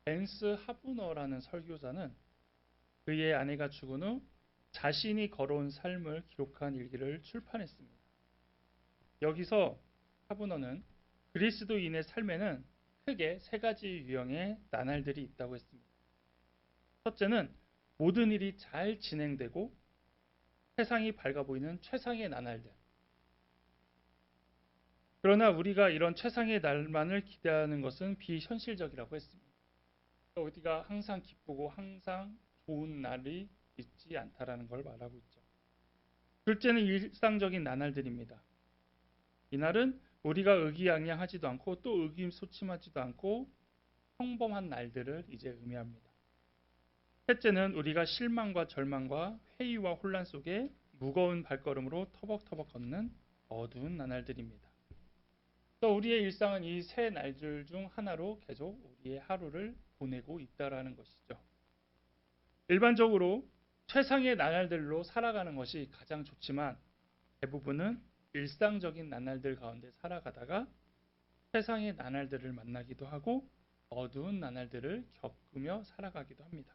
벤스 하부너라는 설교자는 그의 아내가 죽은 후 자신이 걸어온 삶을 기록한 일기를 출판했습니다. 여기서 하부너는 그리스도인의 삶에는 크게 세 가지 유형의 나날들이 있다고 했습니다. 첫째는 모든 일이 잘 진행되고 세상이 밝아 보이는 최상의 나날들. 그러나 우리가 이런 최상의 날만을 기대하는 것은 비현실적이라고 했습니다. 우리가 항상 기쁘고 항상 좋은 날이 있지 않다라는 걸 말하고 있죠. 둘째는 일상적인 나날들입니다. 이날은 우리가 의기양양하지도 않고 또 의기소침하지도 않고 평범한 날들을 이제 의미합니다. 셋째는 우리가 실망과 절망과 회의와 혼란 속에 무거운 발걸음으로 터벅터벅 걷는 어두운 나날들입니다. 또 우리의 일상은 이 세 날들 중 하나로 계속 우리의 하루를 보내고 있다라는 것이죠. 일반적으로 최상의 나날들로 살아가는 것이 가장 좋지만 대부분은 일상적인 나날들 가운데 살아가다가 세상의 나날들을 만나기도 하고 어두운 나날들을 겪으며 살아가기도 합니다.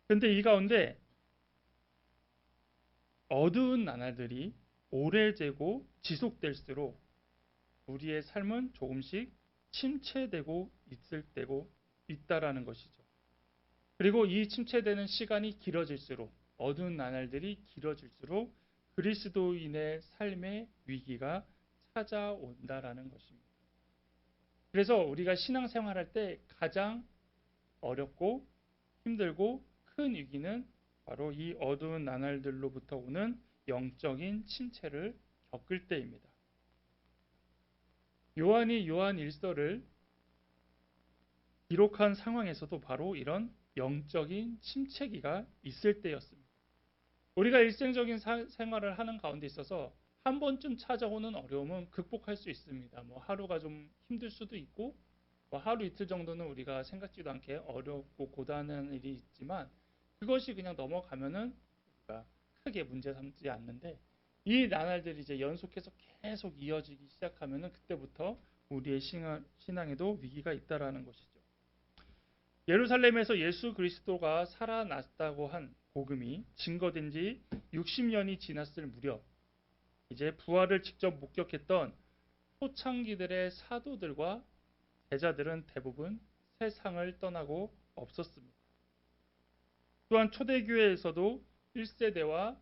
그런데 이 가운데 어두운 나날들이 오래되고 지속될수록 우리의 삶은 조금씩 침체되고 있을 때고 있다라는 것이죠. 그리고 이 침체되는 시간이 길어질수록 어두운 나날들이 길어질수록 그리스도인의 삶의 위기가 찾아온다라는 것입니다. 그래서 우리가 신앙생활할 때 가장 어렵고 힘들고 큰 위기는 바로 이 어두운 나날들로부터 오는 영적인 침체를 겪을 때입니다. 요한이 요한 일서를 기록한 상황에서도 바로 이런 영적인 침체기가 있을 때였습니다. 우리가 일상적인 생활을 하는 가운데 있어서 한 번쯤 찾아오는 어려움은 극복할 수 있습니다. 하루가 좀 힘들 수도 있고 하루 이틀 정도는 우리가 생각지도 않게 어렵고 고단한 일이 있지만 그것이 그냥 넘어가면은 우리가 크게 문제 삼지 않는데 이 나날들이 이제 연속해서 계속 이어지기 시작하면은 그때부터 우리의 신앙에도 위기가 있다라는 것이죠. 예루살렘에서 예수 그리스도가 살아났다고 한 복음이 증거된 지 60년이 지났을 무렵 이제 부활을 직접 목격했던 초창기들의 사도들과 제자들은 대부분 세상을 떠나고 없었습니다. 또한 초대교회에서도 1세대와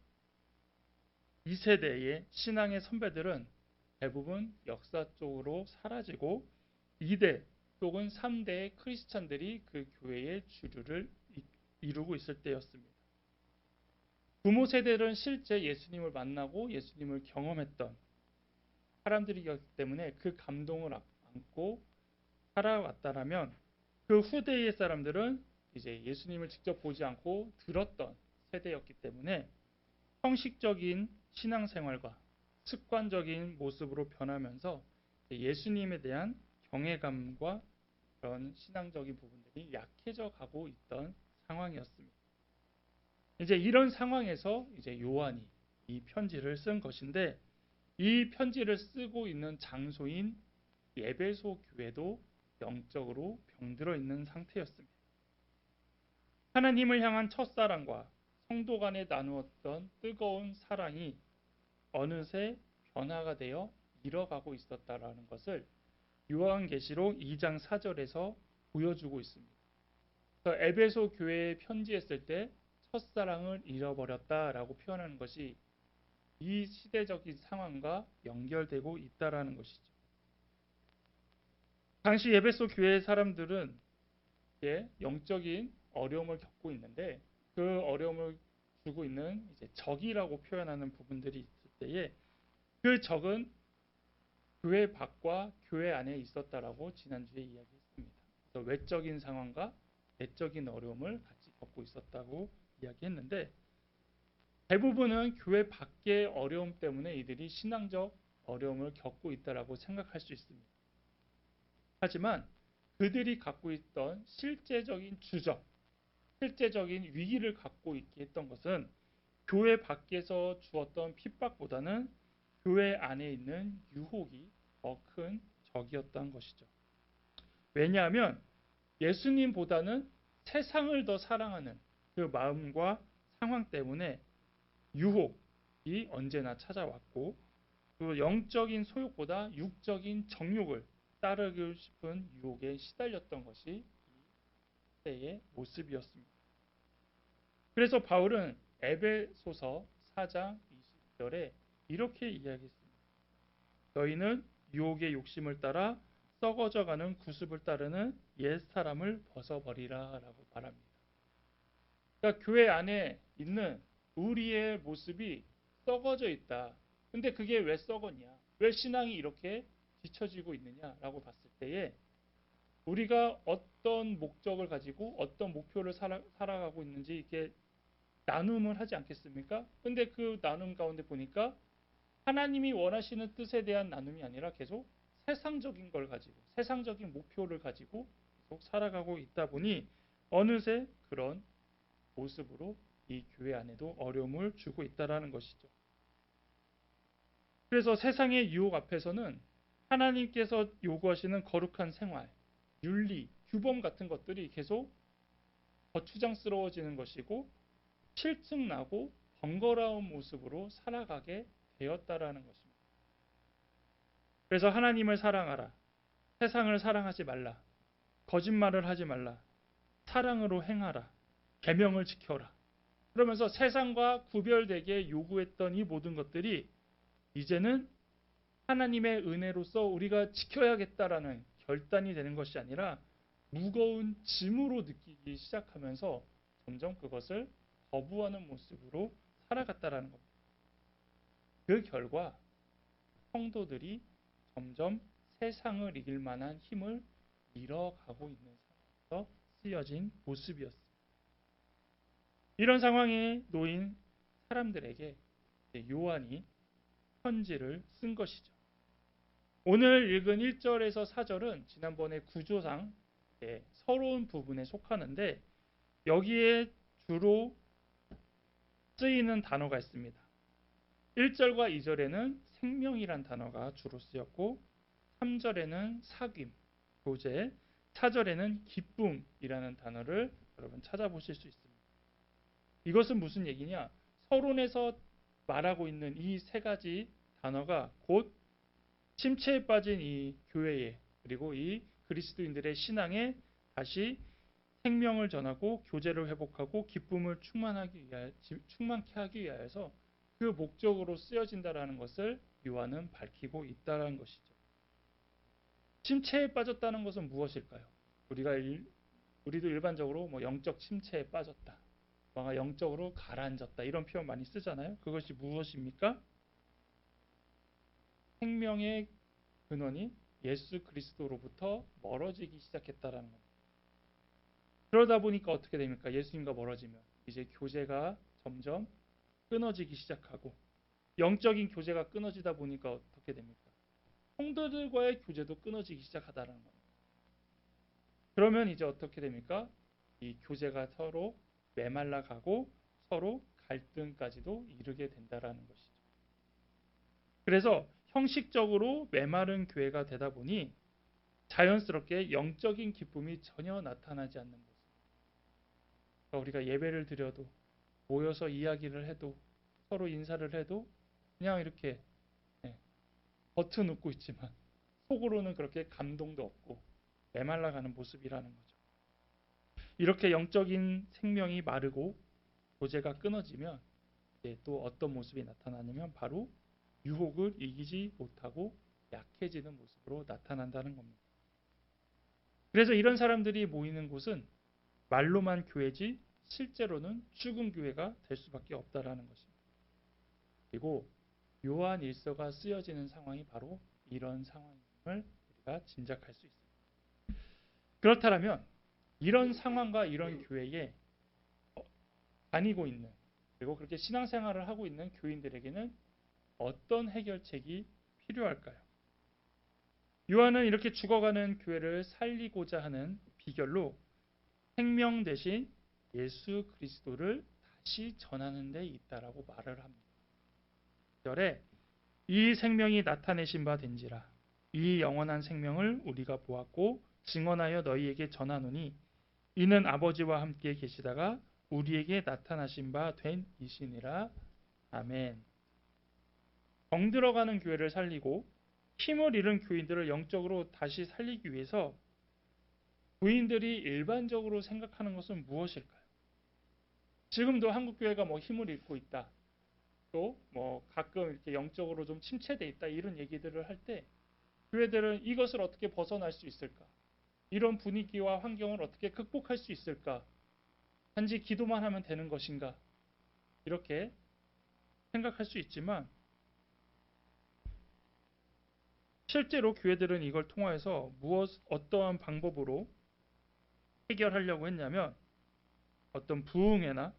2세대의 신앙의 선배들은 대부분 역사 쪽으로 사라지고 2대 또는 3대의 크리스찬들이 그 교회의 주류를 이루고 있을 때였습니다. 부모 세대들은 실제 예수님을 만나고 예수님을 경험했던 사람들이었기 때문에 그 감동을 안고 살아왔다라면 그 후대의 사람들은 이제 예수님을 직접 보지 않고 들었던 세대였기 때문에 형식적인 신앙생활과 습관적인 모습으로 변하면서 예수님에 대한 경외감과 그런 신앙적인 부분들이 약해져 가고 있던 상황이었습니다. 이제 이런 상황에서 이제 요한이 이 편지를 쓴 것인데 이 편지를 쓰고 있는 장소인 에베소 교회도 영적으로 병들어 있는 상태였습니다. 하나님을 향한 첫사랑과 성도 간에 나누었던 뜨거운 사랑이 어느새 변화가 되어 잃어가고 있었다라는 것을 요한계시록 2장 4절에서 보여주고 있습니다. 그래서 에베소 교회에 편지했을 때 첫사랑을 잃어버렸다라고 표현하는 것이 이 시대적인 상황과 연결되고 있다라는 것이죠. 당시 에베소 교회 사람들은 영적인 어려움을 겪고 있는데 그 어려움을 주고 있는 이제 적이라고 표현하는 부분들이 있을 때에 그 적은 교회 밖과 교회 안에 있었다라고 지난주에 이야기했습니다. 그래서 외적인 상황과 내적인 어려움을 같이 겪고 있었다고 이야기했는데 대부분은 교회 밖의 어려움 때문에 이들이 신앙적 어려움을 겪고 있다라고 생각할 수 있습니다. 하지만 그들이 갖고 있던 실제적인 주적, 실제적인 위기를 갖고 있게 했던 것은 교회 밖에서 주었던 핍박보다는 교회 안에 있는 유혹이 더 큰 적이었던 것이죠. 왜냐하면 예수님보다는 세상을 더 사랑하는 그 마음과 상황 때문에 유혹이 언제나 찾아왔고, 그 영적인 소욕보다 육적인 정욕을 따르고 싶은 유혹에 시달렸던 것이 때의 모습이었습니다. 그래서 바울은 에베소서 4장 20절에 이렇게 이야기했습니다. 너희는 유혹의 욕심을 따라 썩어져가는 구습을 따르는 옛 사람을 벗어버리라 라고 말합니다. 그러니까 교회 안에 있는 우리의 모습이 썩어져 있다. 근데 그게 왜 썩었냐? 왜 신앙이 이렇게 뒤처지고 있느냐라고 봤을 때에 우리가 어떤 목적을 가지고 어떤 목표를 살아가고 있는지 이렇게 나눔을 하지 않겠습니까? 근데 그 나눔 가운데 보니까 하나님이 원하시는 뜻에 대한 나눔이 아니라 계속 세상적인 걸 가지고 세상적인 목표를 가지고 계속 살아가고 있다 보니 어느새 그런 모습으로 이 교회 안에도 어려움을 주고 있다라는 것이죠. 그래서 세상의 유혹 앞에서는 하나님께서 요구하시는 거룩한 생활, 윤리, 규범 같은 것들이 계속 거추장스러워지는 것이고 실증나고 번거로운 모습으로 살아가게 되었다라는 것입니다. 그래서 하나님을 사랑하라, 세상을 사랑하지 말라, 거짓말을 하지 말라, 사랑으로 행하라, 계명을 지켜라. 그러면서 세상과 구별되게 요구했던 이 모든 것들이 이제는 하나님의 은혜로서 우리가 지켜야겠다라는 결단이 되는 것이 아니라 무거운 짐으로 느끼기 시작하면서 점점 그것을 거부하는 모습으로 살아갔다라는 겁니다. 그 결과 성도들이 점점 세상을 이길 만한 힘을 잃어가고 있는 상황에서 쓰여진 모습이었습니다. 이런 상황에 놓인 사람들에게 요한이 편지를 쓴 것이죠. 오늘 읽은 1절에서 4절은 지난번에 구조상 서러운 부분에 속하는데 여기에 주로 쓰이는 단어가 있습니다. 1절과 2절에는 생명이란 단어가 주로 쓰였고 3절에는 사귐, 교제, 4절에는 기쁨이라는 단어를 여러분 찾아보실 수 있습니다. 이것은 무슨 얘기냐? 서론에서 말하고 있는 이 세 가지 단어가 곧 침체에 빠진 이 교회에 그리고 이 그리스도인들의 신앙에 다시 생명을 전하고 교제를 회복하고 기쁨을 충만케 하기 위하여서 그 목적으로 쓰여진다라는 것을 요한은 밝히고 있다라는 것이죠. 침체에 빠졌다는 것은 무엇일까요? 우리도 일반적으로 영적 침체에 빠졌다, 뭔가 영적으로 가라앉았다 이런 표현 많이 쓰잖아요. 그것이 무엇입니까? 생명의 근원인 예수 그리스도로부터 멀어지기 시작했다라는 겁니다. 그러다 보니까 어떻게 됩니까? 예수님과 멀어지면 이제 교제가 점점 끊어지기 시작하고 영적인 교제가 끊어지다 보니까 어떻게 됩니까? 성도들과의 교제도 끊어지기 시작하다는 겁니다. 그러면 이제 어떻게 됩니까? 이 교제가 서로 메말라가고 서로 갈등까지도 이르게 된다라는 것이죠. 그래서 형식적으로 메마른 교회가 되다 보니 자연스럽게 영적인 기쁨이 전혀 나타나지 않는 모습. 그러니까 우리가 예배를 드려도 모여서 이야기를 해도 서로 인사를 해도 그냥 이렇게 겉은 웃고 있지만 속으로는 그렇게 감동도 없고 메말라가는 모습이라는 거죠. 이렇게 영적인 생명이 마르고 교제가 끊어지면 이제 또 어떤 모습이 나타나냐면 바로 유혹을 이기지 못하고 약해지는 모습으로 나타난다는 겁니다. 그래서 이런 사람들이 모이는 곳은 말로만 교회지 실제로는 죽은 교회가 될 수밖에 없다라는 것입니다. 그리고 요한 일서가 쓰여지는 상황이 바로 이런 상황임을 우리가 짐작할 수 있습니다. 그렇다면 이런 상황과 이런 교회에 다니고 있는 그리고 그렇게 신앙생활을 하고 있는 교인들에게는 어떤 해결책이 필요할까요? 요한은 이렇게 죽어가는 교회를 살리고자 하는 비결로 생명 대신 예수 그리스도를 다시 전하는 데 있다라고 말을 합니다. 1절에 이 생명이 나타내신 바 된지라 이 영원한 생명을 우리가 보았고 증언하여 너희에게 전하노니 이는 아버지와 함께 계시다가 우리에게 나타나신 바 된 이시니라. 아멘. 병들어가는 교회를 살리고 힘을 잃은 교인들을 영적으로 다시 살리기 위해서 교인들이 일반적으로 생각하는 것은 무엇일까요? 지금도 한국 교회가 뭐 힘을 잃고 있다, 또 뭐 가끔 이렇게 영적으로 좀 침체돼 있다, 이런 얘기들을 할 때 교회들은 이것을 어떻게 벗어날 수 있을까? 이런 분위기와 환경을 어떻게 극복할 수 있을까? 단지 기도만 하면 되는 것인가? 이렇게 생각할 수 있지만 실제로 교회들은 이걸 통해서 어떠한 방법으로 해결하려고 했냐면 어떤 부흥회나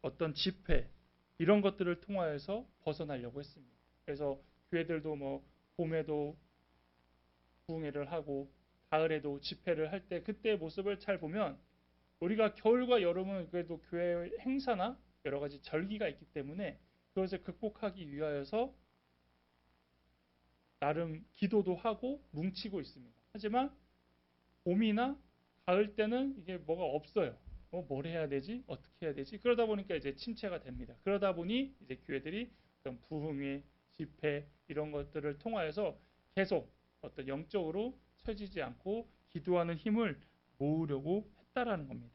어떤 집회 이런 것들을 통하여서 벗어나려고 했습니다. 그래서 교회들도 뭐 봄에도 부흥회를 하고 가을에도 집회를 할 때 그때의 모습을 잘 보면 우리가 겨울과 여름은 그래도 교회 행사나 여러 가지 절기가 있기 때문에 그것을 극복하기 위하여서 나름 기도도 하고 뭉치고 있습니다. 하지만 봄이나 가을 때는 이게 뭐가 없어요. 뭘 해야 되지? 어떻게 해야 되지? 그러다 보니까 이제 침체가 됩니다. 그러다 보니 이제 교회들이 어떤 부흥회, 집회 이런 것들을 통하여서 계속 어떤 영적으로 처지지 않고 기도하는 힘을 모으려고 했다라는 겁니다.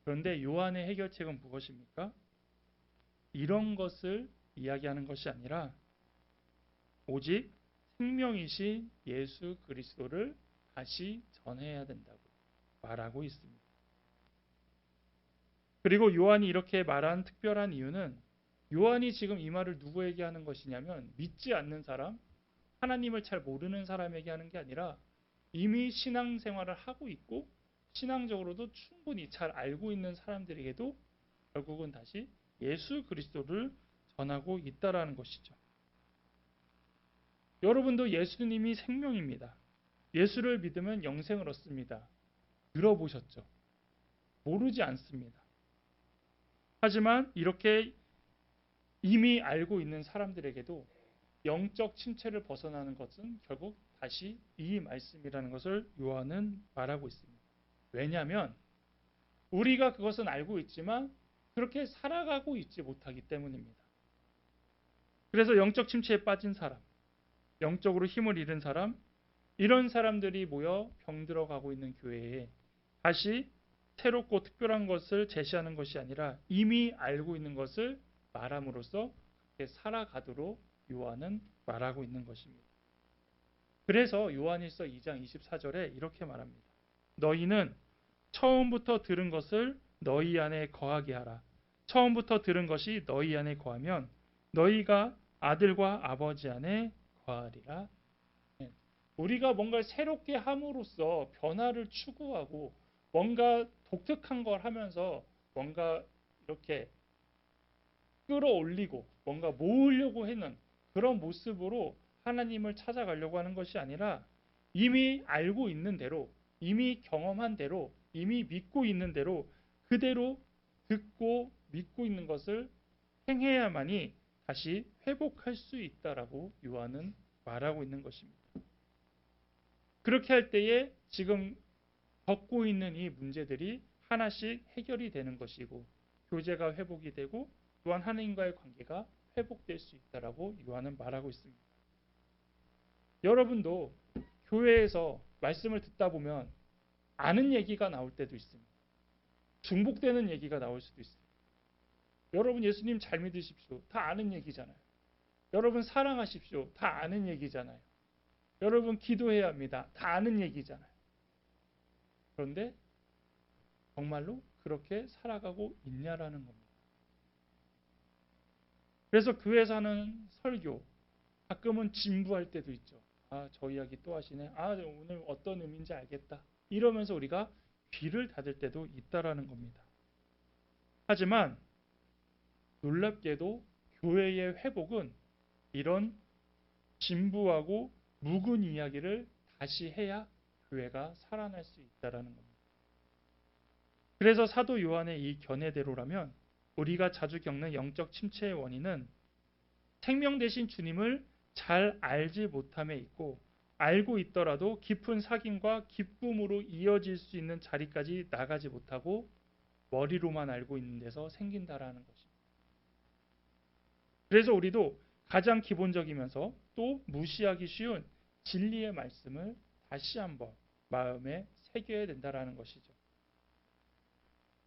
그런데 요한의 해결책은 무엇입니까? 이런 것을 이야기하는 것이 아니라 오직 생명이신 예수 그리스도를 다시 전해야 된다고 말하고 있습니다. 그리고 요한이 이렇게 말한 특별한 이유는 요한이 지금 이 말을 누구에게 하는 것이냐면 믿지 않는 사람, 하나님을 잘 모르는 사람에게 하는 게 아니라 이미 신앙생활을 하고 있고 신앙적으로도 충분히 잘 알고 있는 사람들에게도 결국은 다시 예수 그리스도를 전하고 있다라는 것이죠. 여러분도 예수님이 생명입니다. 예수를 믿으면 영생을 얻습니다. 들어보셨죠? 모르지 않습니다. 하지만 이렇게 이미 알고 있는 사람들에게도 영적 침체를 벗어나는 것은 결국 다시 이 말씀이라는 것을 요한은 말하고 있습니다. 왜냐하면 우리가 그것은 알고 있지만 그렇게 살아가고 있지 못하기 때문입니다. 그래서 영적 침체에 빠진 사람, 영적으로 힘을 잃은 사람, 이런 사람들이 모여 병들어가고 있는 교회에 다시 새롭고 특별한 것을 제시하는 것이 아니라 이미 알고 있는 것을 말함으로써 그렇게 살아가도록 요한은 말하고 있는 것입니다. 그래서 요한일서 2장 24절에 이렇게 말합니다. 너희는 처음부터 들은 것을 너희 안에 거하게 하라. 처음부터 들은 것이 너희 안에 거하면 너희가 아들과 아버지 안에 거하리라. 우리가 뭔가 새롭게 함으로써 변화를 추구하고 뭔가 독특한 걸 하면서 뭔가 이렇게 끌어올리고 뭔가 모으려고 하는 그런 모습으로 하나님을 찾아가려고 하는 것이 아니라 이미 알고 있는 대로, 이미 경험한 대로, 이미 믿고 있는 대로 그대로 듣고 믿고 있는 것을 행해야만이 다시 회복할 수 있다라고 요한은 말하고 있는 것입니다. 그렇게 할 때에 지금 겪고 있는 이 문제들이 하나씩 해결이 되는 것이고 교제가 회복이 되고 또한 하나님과의 관계가 회복될 수 있다라고 요한은 말하고 있습니다. 여러분도 교회에서 말씀을 듣다 보면 아는 얘기가 나올 때도 있습니다. 중복되는 얘기가 나올 수도 있어요. 여러분 예수님 잘 믿으십시오. 다 아는 얘기잖아요. 여러분 사랑하십시오. 다 아는 얘기잖아요. 여러분 기도해야 합니다. 다 아는 얘기잖아요. 그런데 정말로 그렇게 살아가고 있냐라는 겁니다. 그래서 교회에서 하는 설교 가끔은 진부할 때도 있죠. 저 이야기 또 하시네. 오늘 어떤 의미인지 알겠다. 이러면서 우리가 귀를 닫을 때도 있다라는 겁니다. 하지만 놀랍게도 교회의 회복은 이런 진부하고 묵은 이야기를 다시 해야 교회가 살아날 수 있다라는 겁니다. 그래서 사도 요한의 이 견해대로라면 우리가 자주 겪는 영적 침체의 원인은 생명 되신 주님을 잘 알지 못함에 있고 알고 있더라도 깊은 사귐과 기쁨으로 이어질 수 있는 자리까지 나가지 못하고 머리로만 알고 있는 데서 생긴다라는 것입니다. 그래서 우리도 가장 기본적이면서 또 무시하기 쉬운 진리의 말씀을 다시 한번 마음에 새겨야 된다라는 것이죠.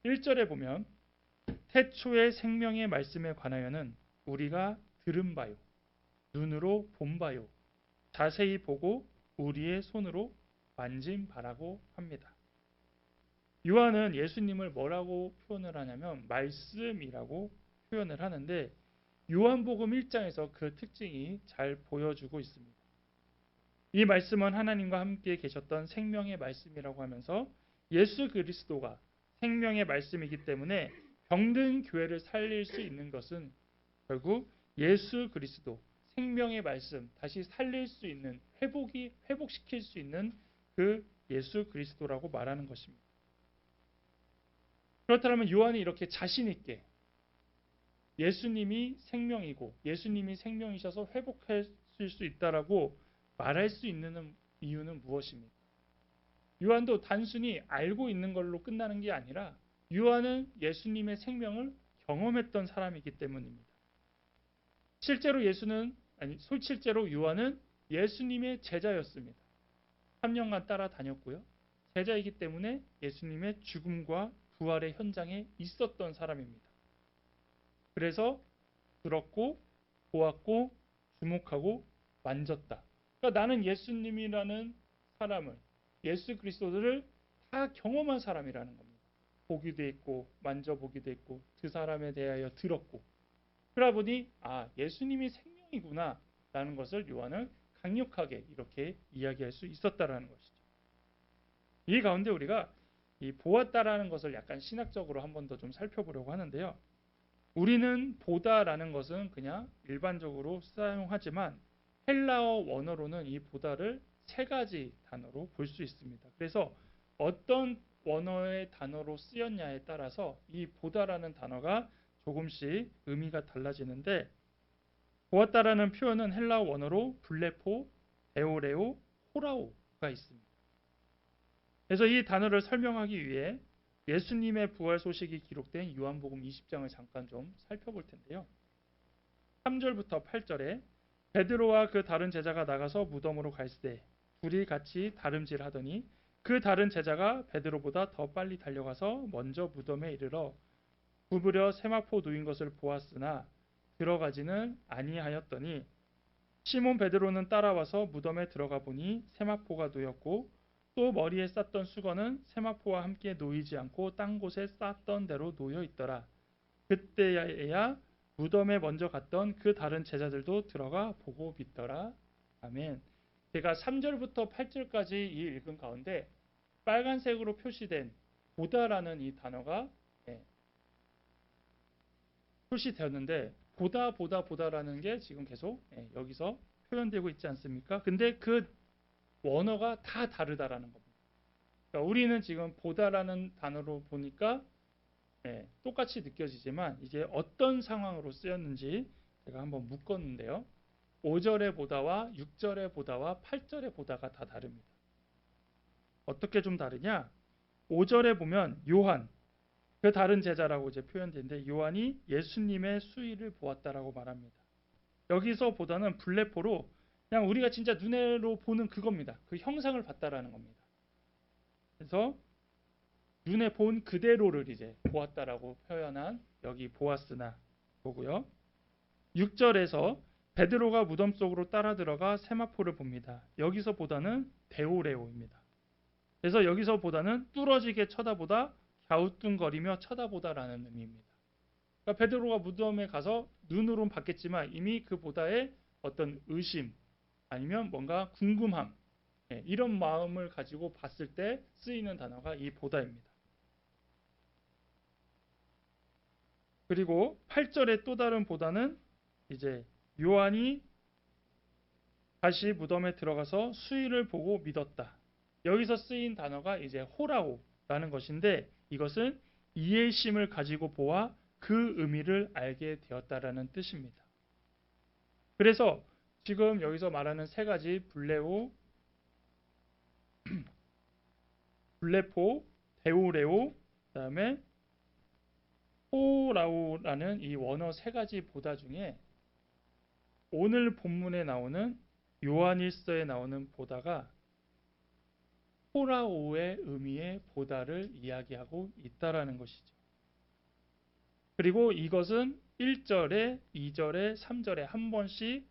1절에 보면 태초의 생명의 말씀에 관하여는 우리가 들은 바요, 눈으로 본 바요, 자세히 보고 우리의 손으로 만진 바라고 합니다. 요한은 예수님을 뭐라고 표현을 하냐면 말씀이라고 표현을 하는데 요한복음 1장에서 그 특징이 잘 보여주고 있습니다. 이 말씀은 하나님과 함께 계셨던 생명의 말씀이라고 하면서 예수 그리스도가 생명의 말씀이기 때문에 병든 교회를 살릴 수 있는 것은 결국 예수 그리스도 생명의 말씀 다시 살릴 수 있는 회복시킬 수 있는 그 예수 그리스도라고 말하는 것입니다. 그렇다면 요한이 이렇게 자신 있게 예수님이 생명이고 예수님이 생명이셔서 회복하실 수 있다라고 말할 수 있는 이유는 무엇입니까? 요한도 단순히 알고 있는 걸로 끝나는 게 아니라 요한은 예수님의 생명을 경험했던 사람이기 때문입니다. 실제로 요한은 예수님의 제자였습니다. 3년간 따라다녔고요. 제자이기 때문에 예수님의 죽음과 부활의 현장에 있었던 사람입니다. 그래서 들었고 보았고 주목하고 만졌다. 그러니까 나는 예수님이라는 사람을 예수 그리스도를 다 경험한 사람이라는 겁니다. 보기도 했고 만져보기도 했고 그 사람에 대하여 들었고 그러다 보니 예수님이 생명이구나 라는 것을 요한은 강력하게 이렇게 이야기할 수 있었다라는 것이죠. 이 가운데 우리가 이 보았다라는 것을 약간 신학적으로 한 번 더 좀 살펴보려고 하는데요. 우리는 보다라는 것은 그냥 일반적으로 사용하지만 헬라어 원어로는 이 보다를 세 가지 단어로 볼 수 있습니다. 그래서 어떤 원어의 단어로 쓰였냐에 따라서 이 보다라는 단어가 조금씩 의미가 달라지는데 보았다라는 표현은 헬라어 원어로 블레포, 데오레오, 호라오가 있습니다. 그래서 이 단어를 설명하기 위해 예수님의 부활 소식이 기록된 요한복음 20장을 잠깐 좀 살펴볼 텐데요. 3절부터 8절에 베드로와 그 다른 제자가 나가서 무덤으로 갈새 둘이 같이 다름질하더니 그 다른 제자가 베드로보다 더 빨리 달려가서 먼저 무덤에 이르러 구부려 세마포 놓인 것을 보았으나 들어가지는 아니하였더니 시몬 베드로는 따라와서 무덤에 들어가 보니 세마포가 놓였고 또 머리에 쌌던 수건은 세마포와 함께 놓이지 않고 딴 곳에 쌌던 대로 놓여 있더라. 그때야 무덤에 먼저 갔던 그 다른 제자들도 들어가 보고 믿더라. 아멘. 제가 3절부터 8절까지 이 읽은 가운데 빨간색으로 표시된 보다라는 이 단어가 표시되었는데 보다라는 게 지금 계속 여기서 표현되고 있지 않습니까? 근데 그 원어가 다 다르다라는 겁니다. 그러니까 우리는 지금 보다라는 단어로 보니까 똑같이 느껴지지만 이게 어떤 상황으로 쓰였는지 제가 한번 묶었는데요. 5절의 보다와 6절의 보다와 8절의 보다가 다 다릅니다. 어떻게 좀 다르냐? 5절에 보면 요한, 그 다른 제자라고 이제 표현되는데 요한이 예수님의 수의를 보았다라고 말합니다. 여기서 보다는 블레포로 그냥 우리가 진짜 눈으로 보는 그겁니다. 그 형상을 봤다라는 겁니다. 그래서 눈에 본 그대로를 이제 보았다라고 표현한 여기 보았으나 보고요. 6절에서 베드로가 무덤 속으로 따라 들어가 세마포를 봅니다. 여기서 보다는 데오레오입니다. 그래서 여기서 보다는 뚫어지게 쳐다보다 갸우뚱거리며 쳐다보다라는 의미입니다. 그러니까 베드로가 무덤에 가서 눈으로는 봤겠지만 이미 그 보다에 어떤 의심 아니면 뭔가 궁금함 이런 마음을 가지고 봤을 때 쓰이는 단어가 이 보다입니다. 그리고 8절의 또 다른 보다는 이제 요한이 다시 무덤에 들어가서 수의를 보고 믿었다. 여기서 쓰인 단어가 이제 호라오라는 것인데 이것은 이해심을 가지고 보아 그 의미를 알게 되었다라는 뜻입니다. 그래서 지금 여기서 말하는 세 가지 블레오, 블레포, 데우레오, 그다음에 호라우라는 이 원어 세 가지 보다 중에 오늘 본문에 나오는 요한일서에 나오는 보다가 호라오의 의미의 보다를 이야기하고 있다라는 것이죠. 그리고 이것은 1절에 2절에 3절에 한 번씩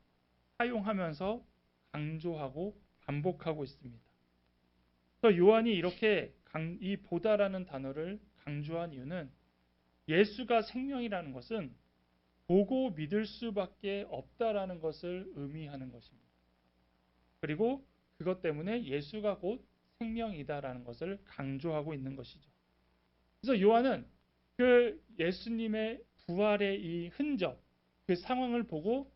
사용하면서 강조하고 반복하고 있습니다. 그래서 요한이 이렇게 이 보다라는 단어를 강조한 이유는 예수가 생명이라는 것은 보고 믿을 수밖에 없다라는 것을 의미하는 것입니다. 그리고 그것 때문에 예수가 곧 생명이다라는 것을 강조하고 있는 것이죠. 그래서 요한은 그 예수님의 부활의 이 흔적, 그 상황을 보고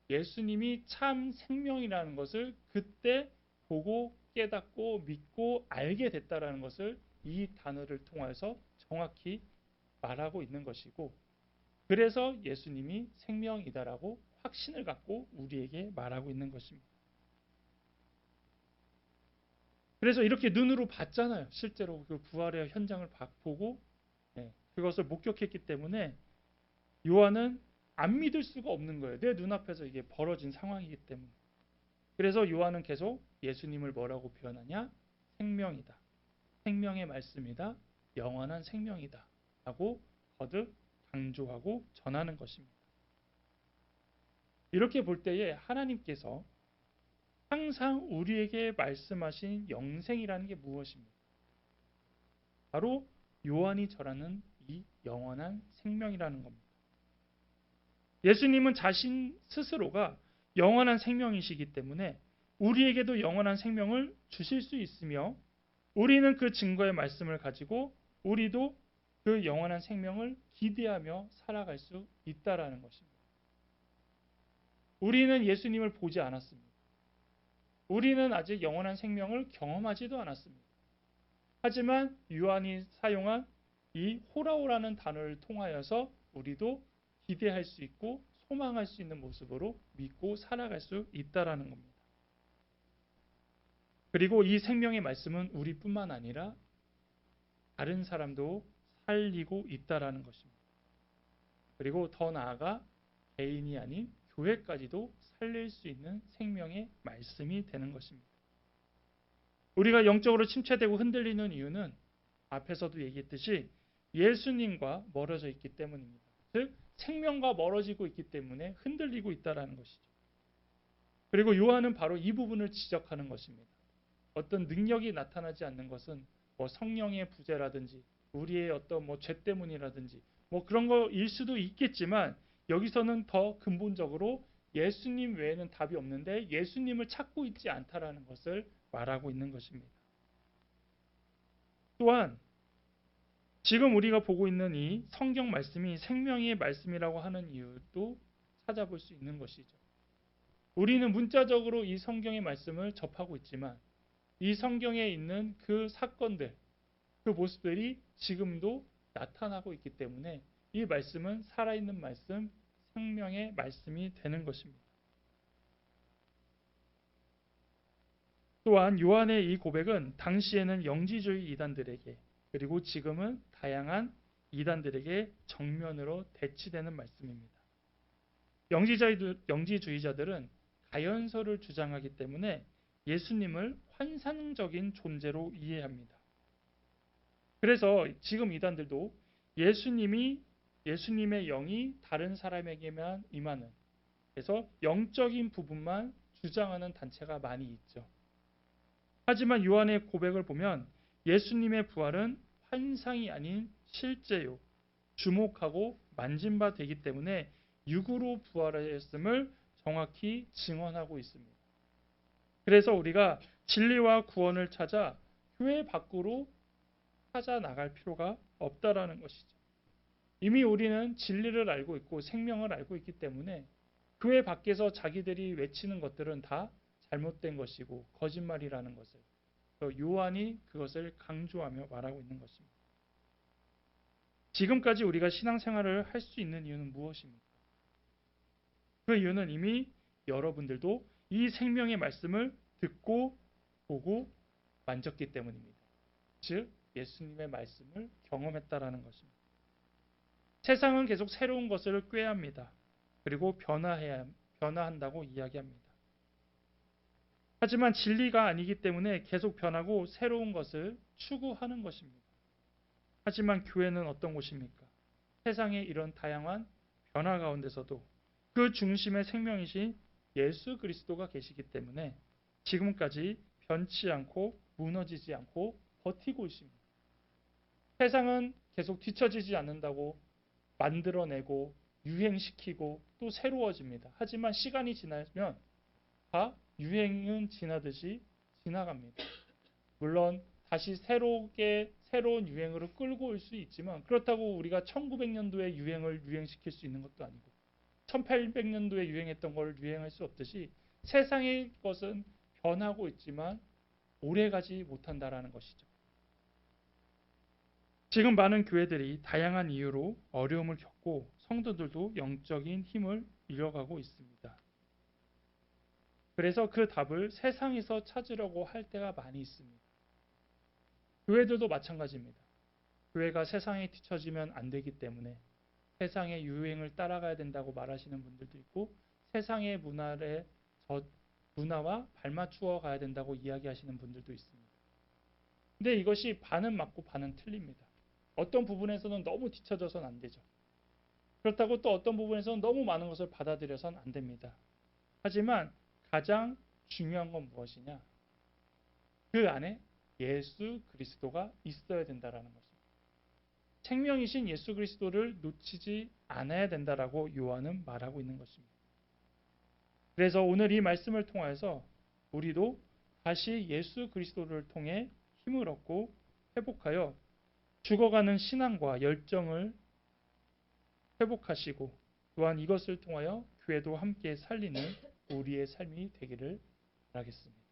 예수님이 참 생명이라는 것을 그때 보고 깨닫고 믿고 알게 됐다라는 것을 이 단어를 통해서 정확히 말하고 있는 것이고, 그래서 예수님이 생명이다라고 확신을 갖고 우리에게 말하고 있는 것입니다. 그래서 이렇게 눈으로 봤잖아요. 실제로 그 부활의 현장을 보고 그것을 목격했기 때문에 요한은 안 믿을 수가 없는 거예요. 내 눈앞에서 이게 벌어진 상황이기 때문에. 그래서 요한은 계속 예수님을 뭐라고 표현하냐? 생명이다. 생명의 말씀이다. 영원한 생명이다. 라고 거듭 강조하고 전하는 것입니다. 이렇게 볼 때에 하나님께서 항상 우리에게 말씀하신 영생이라는 게 무엇입니까? 바로 요한이 전하는 이 영원한 생명이라는 겁니다. 예수님은 자신 스스로가 영원한 생명이시기 때문에 우리에게도 영원한 생명을 주실 수 있으며, 우리는 그 증거의 말씀을 가지고 우리도 그 영원한 생명을 기대하며 살아갈 수 있다라는 것입니다. 우리는 예수님을 보지 않았습니다. 우리는 아직 영원한 생명을 경험하지도 않았습니다. 하지만 요한이 사용한 이 호라오라는 단어를 통하여서 우리도 기대할 수 있고 소망할 수 있는 모습으로 믿고 살아갈 수 있다라는 겁니다. 그리고 이 생명의 말씀은 우리뿐만 아니라 다른 사람도 살리고 있다라는 것입니다. 그리고 더 나아가 개인이 아닌 교회까지도 살릴 수 있는 생명의 말씀이 되는 것입니다. 우리가 영적으로 침체되고 흔들리는 이유는 앞에서도 얘기했듯이 예수님과 멀어져 있기 때문입니다. 즉 생명과 멀어지고 있기 때문에 흔들리고 있다라는 것이죠. 그리고 요한은 바로 이 부분을 지적하는 것입니다. 어떤 능력이 나타나지 않는 것은 성령의 부재라든지 우리의 어떤 죄 때문이라든지 그런 거일 수도 있겠지만, 여기서는 더 근본적으로 예수님 외에는 답이 없는데 예수님을 찾고 있지 않다라는 것을 말하고 있는 것입니다. 또한 지금 우리가 보고 있는 이 성경 말씀이 생명의 말씀이라고 하는 이유도 찾아볼 수 있는 것이죠. 우리는 문자적으로 이 성경의 말씀을 접하고 있지만 이 성경에 있는 그 사건들, 그 모습들이 지금도 나타나고 있기 때문에 이 말씀은 살아있는 말씀, 생명의 말씀이 되는 것입니다. 또한 요한의 이 고백은 당시에는 영지주의 이단들에게, 그리고 지금은 다양한 이단들에게 정면으로 대치되는 말씀입니다. 영지주의자들은 가연서를 주장하기 때문에 예수님을 환상적인 존재로 이해합니다. 그래서 지금 이단들도 예수님의 영이 다른 사람에게만 임하는, 그래서 영적인 부분만 주장하는 단체가 많이 있죠. 하지만 요한의 고백을 보면 예수님의 부활은 환상이 아닌 실제요, 주목하고 만진 바 되기 때문에 육으로 부활하였음을 정확히 증언하고 있습니다. 그래서 우리가 진리와 구원을 찾아 교회 밖으로 찾아 나갈 필요가 없다라는 것이죠. 이미 우리는 진리를 알고 있고 생명을 알고 있기 때문에 교회 밖에서 자기들이 외치는 것들은 다 잘못된 것이고 거짓말이라는 것을 요한이 그것을 강조하며 말하고 있는 것입니다. 지금까지 우리가 신앙생활을 할 수 있는 이유는 무엇입니까? 그 이유는 이미 여러분들도 이 생명의 말씀을 듣고 보고 만졌기 때문입니다. 즉 예수님의 말씀을 경험했다라는 것입니다. 세상은 계속 새로운 것을 꾀합니다. 그리고 변화한다고 이야기합니다. 하지만 진리가 아니기 때문에 계속 변하고 새로운 것을 추구하는 것입니다. 하지만 교회는 어떤 곳입니까? 세상의 이런 다양한 변화 가운데서도 그 중심의 생명이신 예수 그리스도가 계시기 때문에 지금까지 변치 않고 무너지지 않고 버티고 있습니다. 세상은 계속 뒤처지지 않는다고 만들어내고 유행시키고 또 새로워집니다. 하지만 시간이 지나면 다 유행은 지나듯이 지나갑니다. 물론 다시 새로운 유행으로 끌고 올 수 있지만 그렇다고 우리가 1900년도의 유행을 유행시킬 수 있는 것도 아니고 1800년도에 유행했던 걸 유행할 수 없듯이 세상의 것은 변하고 있지만 오래가지 못한다라는 것이죠. 지금 많은 교회들이 다양한 이유로 어려움을 겪고 성도들도 영적인 힘을 잃어가고 있습니다. 그래서 그 답을 세상에서 찾으려고 할 때가 많이 있습니다. 교회들도 마찬가지입니다. 교회가 세상에 뒤처지면 안 되기 때문에 세상의 유행을 따라가야 된다고 말하시는 분들도 있고 세상의 문화와 발맞추어 가야 된다고 이야기하시는 분들도 있습니다. 근데 이것이 반은 맞고 반은 틀립니다. 어떤 부분에서는 너무 뒤처져서는 안 되죠. 그렇다고 또 어떤 부분에서는 너무 많은 것을 받아들여서는 안 됩니다. 하지만 가장 중요한 건 무엇이냐? 그 안에 예수 그리스도가 있어야 된다라는 것입니다. 생명이신 예수 그리스도를 놓치지 않아야 된다라고 요한은 말하고 있는 것입니다. 그래서 오늘 이 말씀을 통해서 우리도 다시 예수 그리스도를 통해 힘을 얻고 회복하여 죽어가는 신앙과 열정을 회복하시고 또한 이것을 통하여 교회도 함께 살리는 우리의 삶이 되기를 바라겠습니다.